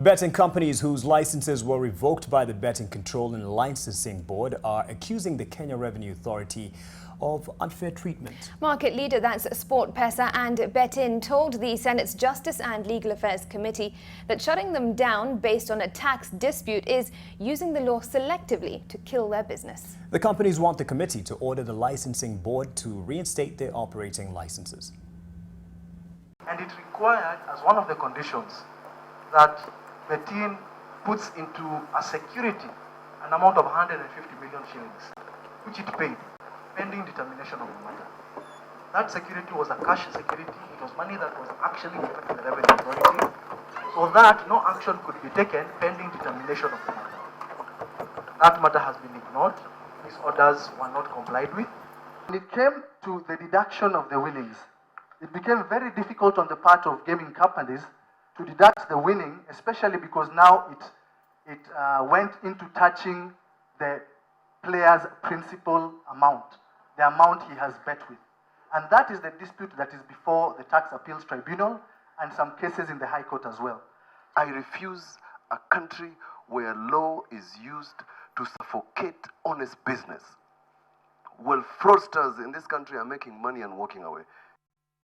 Betting companies whose licenses were revoked by the Betting Control and Licensing Board are accusing the Kenya Revenue Authority of unfair treatment. Market leader, that's Sportpesa and Betin, told the Senate's Justice and Legal Affairs Committee that shutting them down based on a tax dispute is using the law selectively to kill their business. The companies want the committee to order the licensing board to reinstate their operating licenses. And it required, as one of the conditions, that Betin puts into a security an amount of 150 million shillings, which it paid, pending determination of the matter. That security was a cash security. It was money that was actually given to the Revenue Authority, so that no action could be taken pending determination of the matter. That matter has been ignored. These orders were not complied with. When it came to the deduction of the winnings, it became very difficult on the part of gaming companies to deduct the winning, especially because now it went into touching the player's principal amount, the amount he has bet with. And that is the dispute that is before the Tax Appeals Tribunal and some cases in the High Court as well. I refuse a country where law is used to suffocate honest business. Well, fraudsters in this country are making money and walking away.